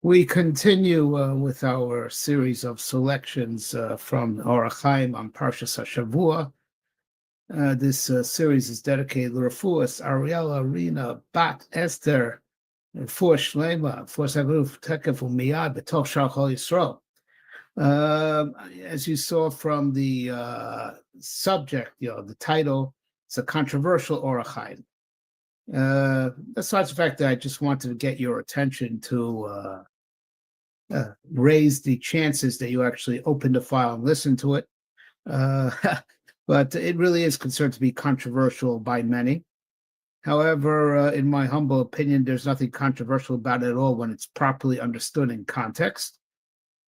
We continue with our series of selections from Ohr HaChaim on Parshas HaShavua. This series is dedicated to Lrefo, Ariella, Rina, Bat, Esther, for Shlema, for Saguf, Tekef, Umiyad, Betושח, Yisrael. As you saw from the subject, the title, it's a controversial Ohr HaChaim. Besides the fact that I just wanted to get your attention to raise the chances that you actually open the file and listen to it. But it really is considered to be controversial by many. However, in my humble opinion, there's nothing controversial about it at all when it's properly understood in context.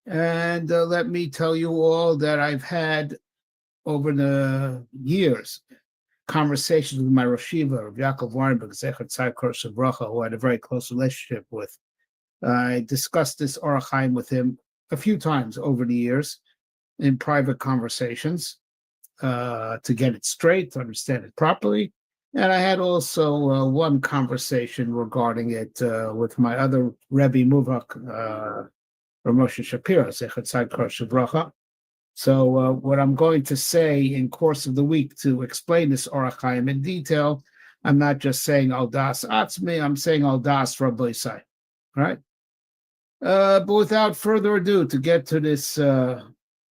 And let me tell you all that I've had over the years conversations with my Rosh Yeshiva, Rav Yaakov Weinberg, who I had a very close relationship with. I discussed this Ohr HaChaim with him a few times over the years in private conversations to get it straight, to understand it properly. And I had also one conversation regarding it with my other Rebbe Muvak, Rav Moshe Shapiro, So what I'm going to say in course of the week to explain this Ohr HaChaim in detail, I'm not just saying Al Das Atzmi, I'm saying Al Das Rabbi Isai, right? But without further ado, to get to this, so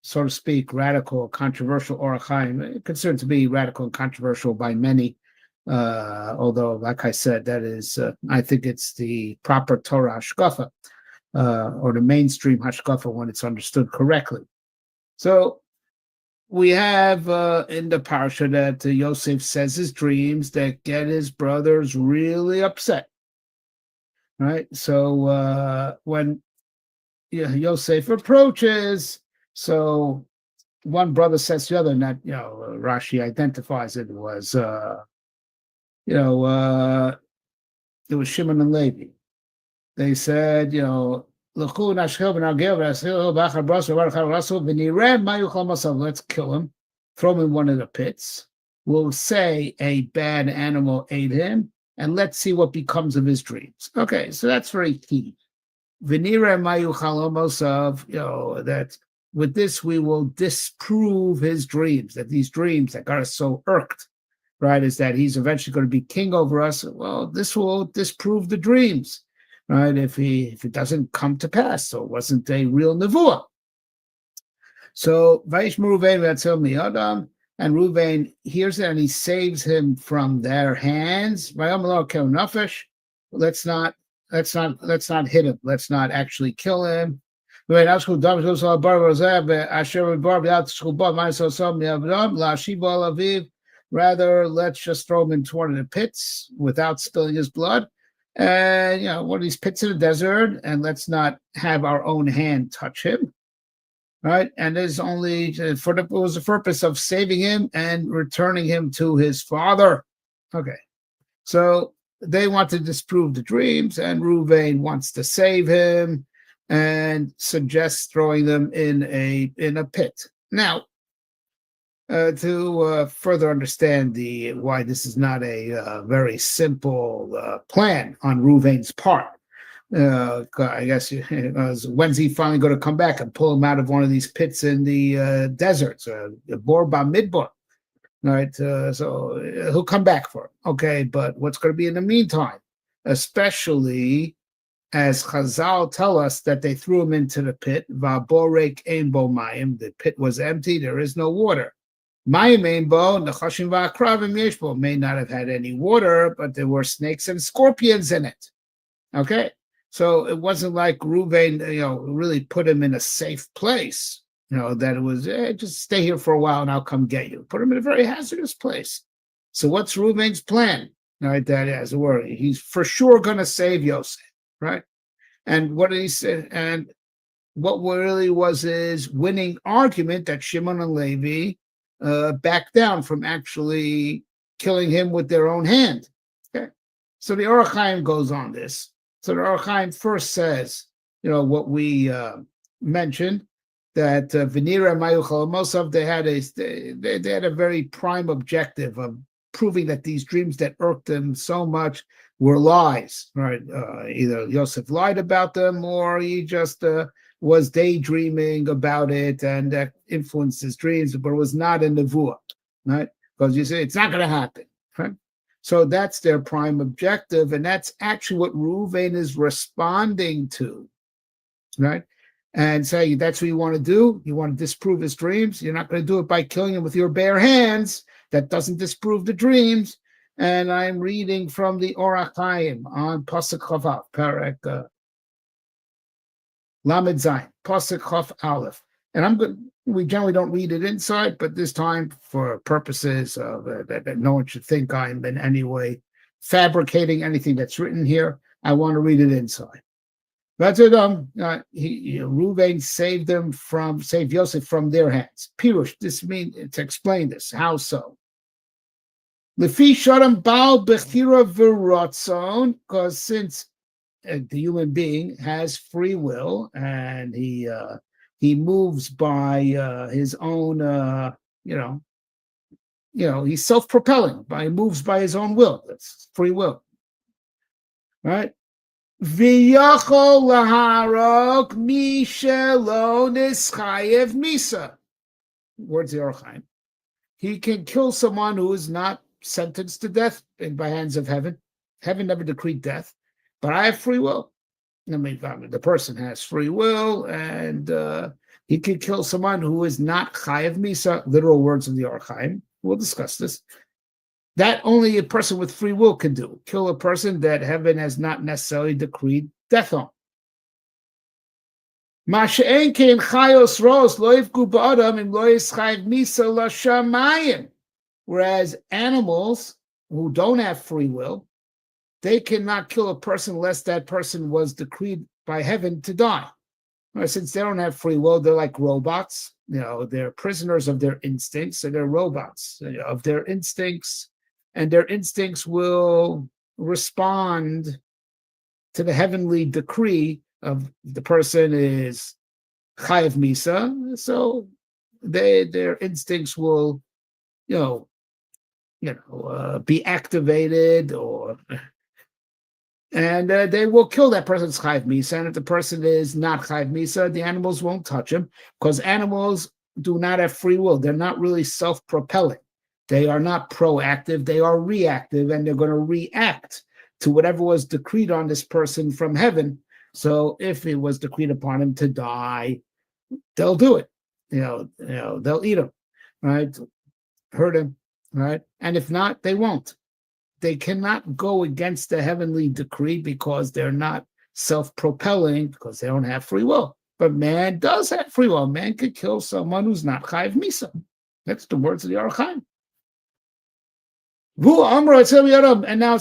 to speak, radical, controversial Ohr HaChaim, considered to be radical and controversial by many, although, like I said, that is, I think it's the proper Torah hashkafa, or the mainstream hashkafa when it's understood correctly. So we have in the parsha that Yosef says his dreams that get his brothers really upset. Right, so when Yosef approaches, so one brother says to the other, and that Rashi identifies it was it was Shimon and Levi. They said, let's kill him, throw him in one of the pits. We'll say a bad animal ate him, and let's see what becomes of his dreams. Okay, so that's very key. V'nireh mayu chalomos of, that with this we will disprove his dreams, that these dreams that got us so irked, right, is that he's eventually going to be king over us. Well, this will disprove the dreams, right, if it doesn't come to pass. So it wasn't a real nevuah. So Vayeshev Reuven v'yatzel mi'adam, and Reuven hears it and he saves him from their hands. Let's not hit him. Let's not actually kill him. Rather, let's just throw him into one of the pits without spilling his blood. And one of these pits in the desert, and let's not have our own hand touch him. Right, and there's only it was the purpose of saving him and returning him to his father. Okay, so they want to disprove the dreams, and Reuven wants to save him and suggests throwing them in a pit. Now, to further understand why this is not a very simple plan on Reuven's part. I guess when's he finally going to come back and pull him out of one of these pits in the deserts, Bor Bamidbar, right? So he'll come back for it. Okay, but what's going to be in the meantime? Especially as Chazal tell us that they threw him into the pit. Va'borek ein bo mayim. The pit was empty. There is no water. Mayim ein bo nechashim va'akravim yesh bo. May not have had any water, but there were snakes and scorpions in it. Okay. So it wasn't like Reuven, really put him in a safe place, that it was, just stay here for a while and I'll come get you. Put him in a very hazardous place. So what's Reuven's plan? Right, that as it were, he's for sure going to save Yosef, right? And what did he say? And what really was his winning argument that Shimon and Levi backed down from actually killing him with their own hand. Okay, so the Ohr HaChaim goes on this. So the Ohr HaChaim first says, what we mentioned, that V'nireh mayu chalamosav, they had a very prime objective of proving that these dreams that irked them so much, were lies, right? Either Yosef lied about them or he just was daydreaming about it and that influenced his dreams, but it was not a nevuah, right? Because you say it's not going to happen, right? So that's their prime objective, and that's actually what Reuven is responding to, right? And saying that's what you want to do. You want to disprove his dreams. You're not going to do it by killing him with your bare hands. That doesn't disprove the dreams. And I'm reading from the Ohr HaChaim on Pasuk Chavav, Perek Lamed Zayin, Pasuk Chav Aleph. And I'm good. We generally don't read it inside, but this time, for purposes of that no one should think I'm in any way fabricating anything that's written here, I want to read it inside. That's it. Reuven saved Yosef from their hands. Pirush, this means to explain this. How so? Lefi Shodam Baal Bechira V'Ratzon, because since the human being has free will and he moves by his own, he's self-propelling. He moves by his own will. That's free will, right? V'yachol laharok mi shelo nischayev misa. Words of Ohr HaChaim. He can kill someone who is not sentenced to death by hands of heaven. Heaven never decreed death, but I have free will. I mean, the person has free will, and he can kill someone who is not chayev misa. Literal words of the Ohr HaChaim. We'll discuss this. That only a person with free will can do. Kill a person that heaven has not necessarily decreed death on. Whereas animals who don't have free will, they cannot kill a person unless that person was decreed by heaven to die. Since they don't have free will, they're like robots. They're prisoners of their instincts, so they're robots of their instincts. And their instincts will respond to the heavenly decree of the person is chayev misa, so their instincts will, be activated, and they will kill that person's chayev misa. And if the person is not chayev misa, the animals won't touch him because animals do not have free will. They're not really self-propelling. They are not proactive, they are reactive, and they're going to react to whatever was decreed on this person from heaven. So if it was decreed upon him to die, they'll do it. They'll eat him, right? Hurt him, right? And if not, they won't. They cannot go against the heavenly decree because they're not self-propelling, because they don't have free will. But man does have free will. Man could kill someone who's not chayev misa. That's the words of the Ohr HaChaim. And now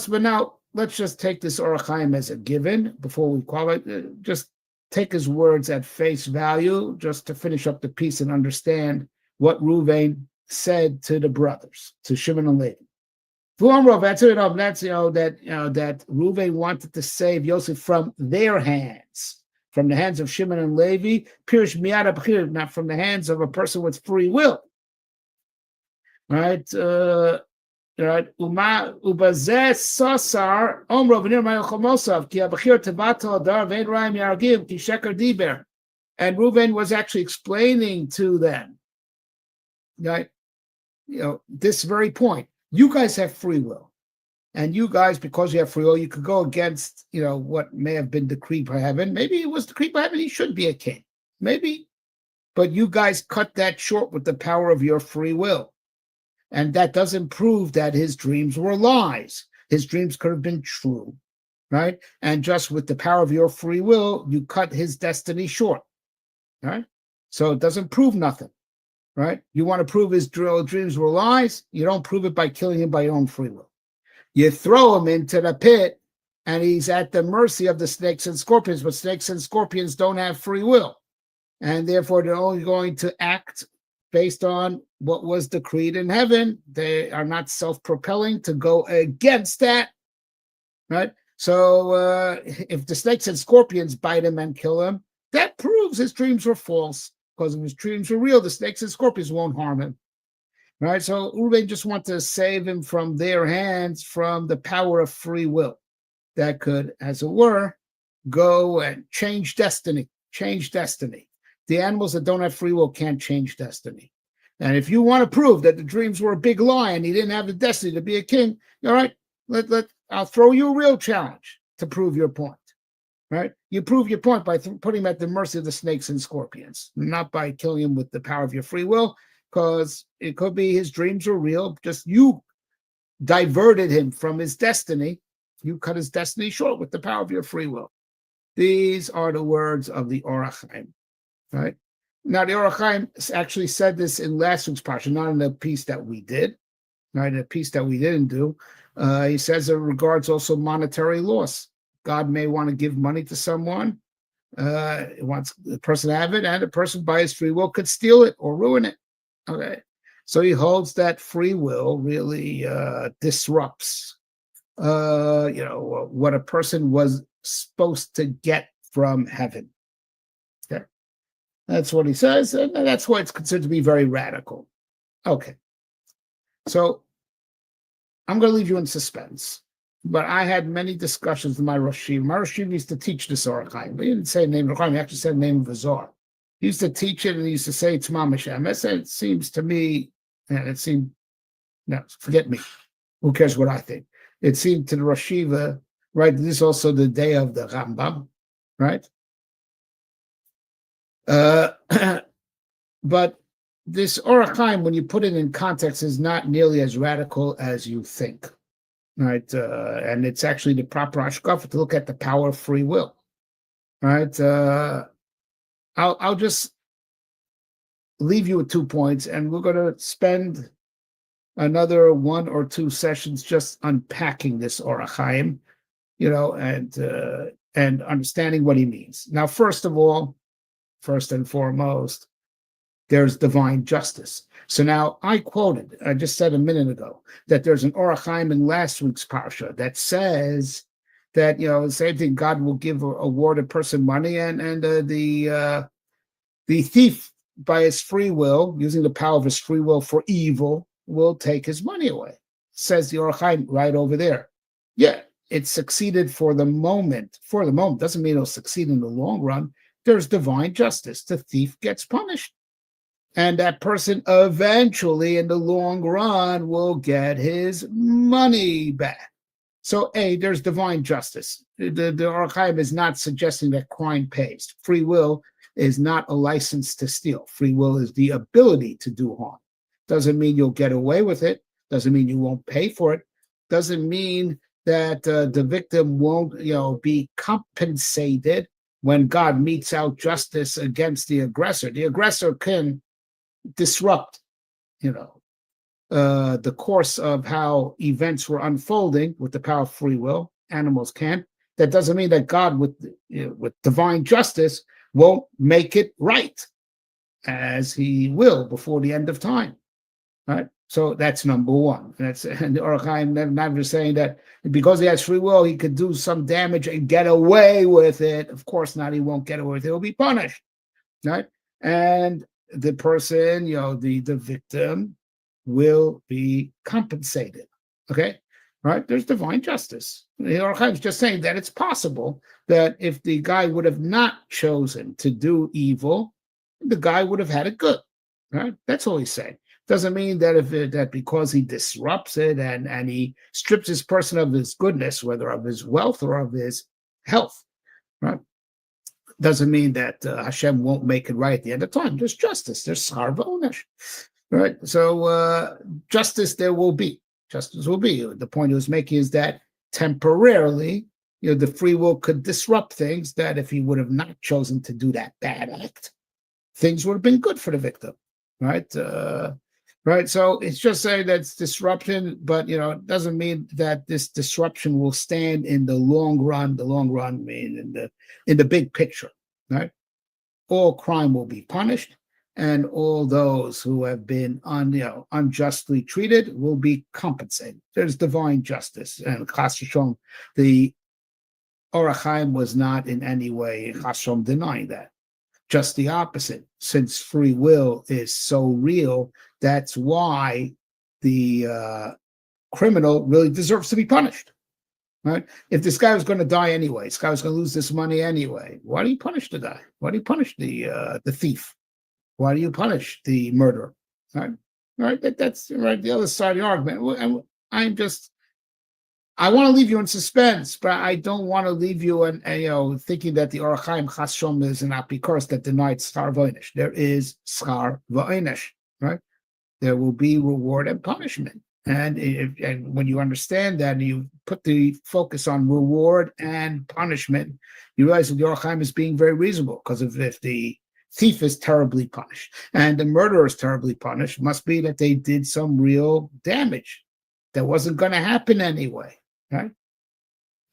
let's just take this Ohr HaChaim as a given before we qualify. Just take his words at face value, just to finish up the piece and understand what Reuven said to the brothers, to Shimon and Levi. That's that Reuven wanted to save Yosef from their hands, from the hands of Shimon and Levi. Pirush miyad b'chir, not from the hands of a person with free will, right? Right. And Reuven was actually explaining to them, right? This very point. You guys have free will, and you guys, because you have free will, you could go against, what may have been decreed by heaven. Maybe it was decreed by heaven. He should be a king, maybe, but you guys cut that short with the power of your free will. And that doesn't prove that his dreams were lies. His dreams could have been true, right? And just with the power of your free will, you cut his destiny short, right? So it doesn't prove nothing, right? You want to prove his dreams were lies? You don't prove it by killing him by your own free will. You throw him into the pit, and he's at the mercy of the snakes and scorpions, but snakes and scorpions don't have free will. And therefore, they're only going to act based on what was decreed in heaven. They are not self-propelling to go against that, right? So if the snakes and scorpions bite him and kill him, that proves his dreams were false, because if his dreams were real, the snakes and scorpions won't harm him, right? So Reuven just wants to save him from their hands, from the power of free will. that could, as it were, go and change destiny. The animals that don't have free will can't change destiny. And if you want to prove that the dreams were a big lie and he didn't have the destiny to be a king, all right, I'll throw you a real challenge to prove your point. Right? You prove your point by putting him at the mercy of the snakes and scorpions, not by killing him with the power of your free will, because it could be his dreams were real. Just you diverted him from his destiny. You cut his destiny short with the power of your free will. These are the words of the Ohr HaChaim. Right? Now, the Ohr HaChaim actually said this in last week's Parsha, not in the piece that we did, right? The piece that we didn't do. He says it regards also monetary loss. God may want to give money to someone. He wants the person to have it, and the person by his free will could steal it or ruin it. Okay. So he holds that free will really disrupts what a person was supposed to get from heaven. Okay. That's what he says, and that's why it's considered to be very radical. Okay. So I'm going to leave you in suspense. But I had many discussions with my Rosh Yeshiva. My Rosh Yeshiva used to teach this Ohr HaChaim. But he didn't say the name of the HaChaim, he actually said the name of the Zohar. He used to teach it, and he used to say it's Mamasham. I said, it seems to me, no, forget me. Who cares what I think? It seemed to the Rosh Yeshiva, right, this is also the day of the Rambam, right? But this Ohr HaChaim, when you put it in context, is not nearly as radical as you think. Right, and it's actually the proper hashkafa to look at the power of free will. Right, I'll just leave you with 2 points, and we're going to spend another 1 or 2 sessions just unpacking this Ohr HaChaim, and understanding what he means. Now, first and foremost, there's divine justice. So now I just said a minute ago, that there's an Ohr HaChaim in last week's Parsha that says that, the same thing, God will award a person money, and the thief by his free will, using the power of his free will for evil, will take his money away. Says the Ohr HaChaim right over there. Yeah, it succeeded for the moment. For the moment doesn't mean it'll succeed in the long run. There's divine justice. The thief gets punished. And that person eventually, in the long run, will get his money back. So, there's divine justice. The Ohr HaChaim is not suggesting that crime pays. Free will is not a license to steal. Free will is the ability to do harm. Doesn't mean you'll get away with it. Doesn't mean you won't pay for it. Doesn't mean that the victim won't, be compensated when God metes out justice against the aggressor. The aggressor can disrupt, the course of how events were unfolding with the power of free will. Animals can. That doesn't mean that God, with divine justice, won't make it right, as he will before the end of time. Right? So that's number one. And the Ohr HaChaim never saying that because he has free will, he could do some damage and get away with it. Of course not, he won't get away with it. He'll be punished. Right? And the person, the victim, will be compensated. Okay? Right? There's divine justice. The Ohr HaChaim is just saying that it's possible that if the guy would have not chosen to do evil, the guy would have had it good. Right? That's all he's saying. Doesn't mean that that because he disrupts it and he strips this person of his goodness, whether of his wealth or of his health, right? Doesn't mean that Hashem won't make it right at the end of time. There's justice. There's schar v'onesh, right? So justice there will be. Justice will be. The point he was making is that temporarily, the free will could disrupt things that if he would have not chosen to do that bad act, things would have been good for the victim, right? Right. So it's just saying that it's disruption, but it doesn't mean that this disruption will stand in the long run. The long run mean in the big picture, right? All crime will be punished, and all those who have been unjustly treated will be compensated. There's divine justice, and Chas v'Shalom, the Ohr HaChaim was not in any way Chas v'Shalom denying that. Just the opposite. Since free will is so real, that's why the criminal really deserves to be punished. right? If this guy was going to die anyway, this guy was going to lose this money anyway, why do you punish the guy? Why do you punish the thief? Why do you punish the murderer? Right? Right? That's right. The other side of the argument. I want to leave you in suspense, but I don't want to leave you thinking that the Ohr HaChaim Chas Shalom is an apikurs that denied schar v'onesh. There is schar v'onesh, right? There will be reward and punishment. And when you understand that and you put the focus on reward and punishment, you realize that the Ohr HaChaim is being very reasonable, because if the thief is terribly punished and the murderer is terribly punished, it must be that they did some real damage that wasn't going to happen anyway, right?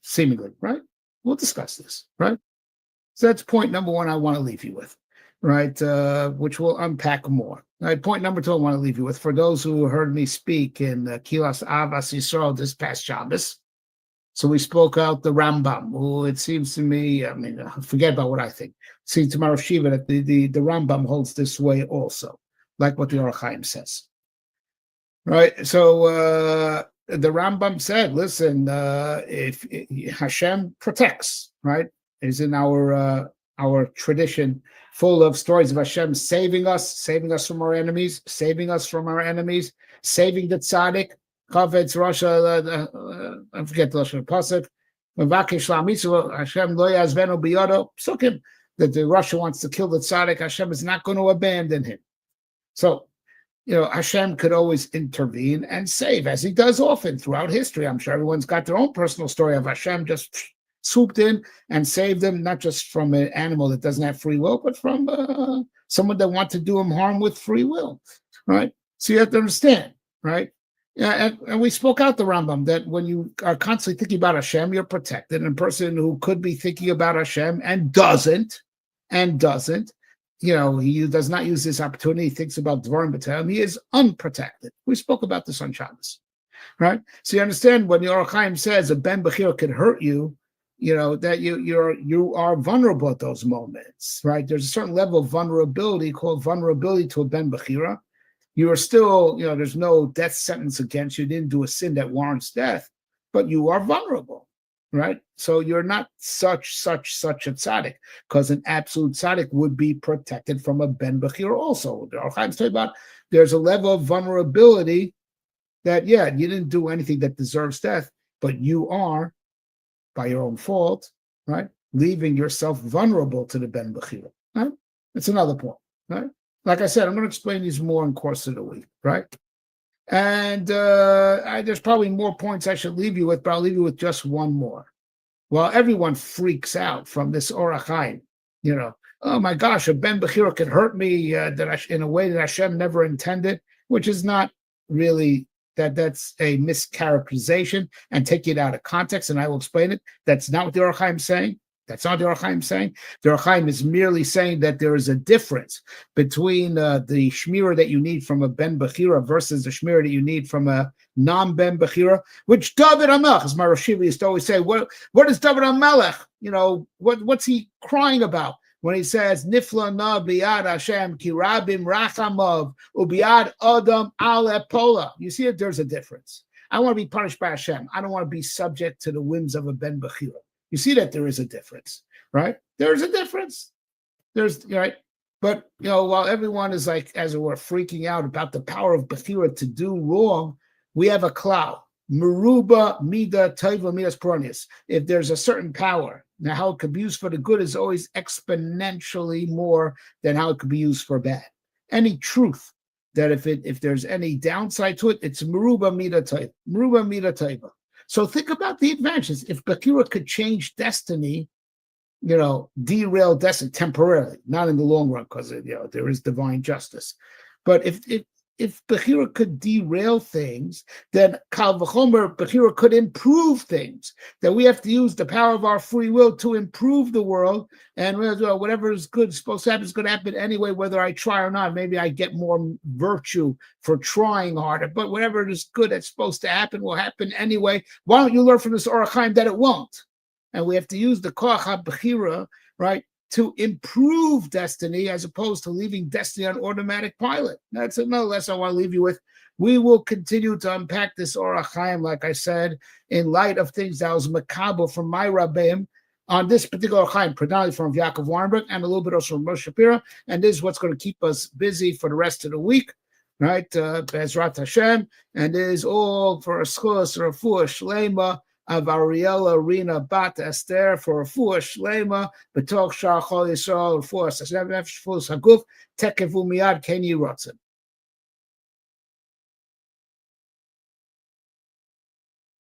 Seemingly, right? We'll discuss this, right? So that's point number one I want to leave you with, right? Which we'll unpack more. Right, point number two I want to leave you with, for those who heard me speak in Kilas Avas Yisrael this past Shabbos. So we spoke out the Rambam, who it seems to me, forget about what I think. It seems to my Rav Shiva that the Rambam holds this way also, like what the Ohr HaChaim says. Right, so the Rambam said, listen, if Hashem protects, right, is in our tradition, full of stories of Hashem saving us from our enemies, saving the tzaddik, Chavetz Rasha, I forget the Lashon Pasuk, Mevakesh La'amitzvah, Hashem lo yazvenu biyado, psukim, that the Russia wants to kill the tzaddik, Hashem is not going to abandon him. So, Hashem could always intervene and save, as he does often throughout history. I'm sure everyone's got their own personal story of Hashem just swooped in and saved them, not just from an animal that doesn't have free will, but from someone that wants to do him harm with free will, right? So you have to understand, right? Yeah, and we spoke out the Rambam that when you are constantly thinking about Hashem, you're protected. And a person who could be thinking about Hashem and doesn't, he does not use this opportunity, he thinks about Dvarim B'Tayim, he is unprotected. We spoke about this on Shabbos, right? So you understand when the Ohr HaChaim says a ben bechira could hurt you, that you are vulnerable at those moments, right? There's a certain level of vulnerability called vulnerability to a ben bechira. You are still, there's no death sentence against you. You didn't do a sin that warrants death, but you are vulnerable, right? So you're not such a tzaddik, because an absolute tzaddik would be protected from a ben bechira also. The Ohr HaChaim's talking about there's a level of vulnerability that, you didn't do anything that deserves death, but you are, by your own fault, right, leaving yourself vulnerable to the ben bechira. Right? It's another point, right? Like I said, I'm going to explain these more in the course of the week, right? And there's probably more points I should leave you with, but I'll leave you with just one more. While everyone freaks out from this Ohr HaChaim, oh my gosh, a ben bechira could hurt me in a way that Hashem never intended, which is not really. That's a mischaracterization and take it out of context, and I will explain it. That's not what the Ohr HaChaim is saying. That's not what the Ohr HaChaim is saying. The Ohr HaChaim is merely saying that there is a difference between the shmira that you need from a ben bechira versus the shmira that you need from a non-ben bechira, which David HaMelech, as my Rosh Shiva used to always say, what is David HaMelech? What's he crying about? When he says Nifla na biyad Hashem ki rabim rachamav ubiyad adam ale pola, you see that there's a difference. I want to be punished by Hashem. I don't want to be subject to the whims of a ben bechira. You see that there is a difference, right? There is a difference. There's right, but while everyone is like, as it were, freaking out about the power of bechira to do wrong, we have a cloud. Meruba mida taiva midas pronius. If there's a certain power. Now, how it could be used for the good is always exponentially more than how it could be used for bad. Any truth that if there's any downside to it, it's meruba mida taiva. So think about the advantages. If bechira could change destiny, derail destiny temporarily, not in the long run, because there is divine justice. But if bechira could derail things, then kal v'chomer bechira could improve things. That we have to use the power of our free will to improve the world, and whatever is good is supposed to happen is going to happen anyway, whether I try or not. Maybe I get more virtue for trying harder, but whatever is good that's supposed to happen will happen anyway. Why don't you learn from this Ohr HaChaim that it won't? And we have to use the koach ha-bechira, right, to improve destiny as opposed to leaving destiny on automatic pilot. That's another lesson I want to leave you with. We will continue to unpack this Ohr HaChaim, like I said, in light of things that was makabel from my Rabbeim on this particular Ohr HaChaim, predominantly from Yaakov Weinberg and a little bit also from Moshe Shapira. And this is what's going to keep us busy for the rest of the week, right? Bezrat Hashem. And it is all for a schos, Refuah Shlema of Ariella, Rinna, Bat, Aster, for Refuah Shlema, Betושח, Chol Yisrael, Refuah Hashem, Nefesh, Fus Haguf, Tekevu Miyad, Ken Yiratzon.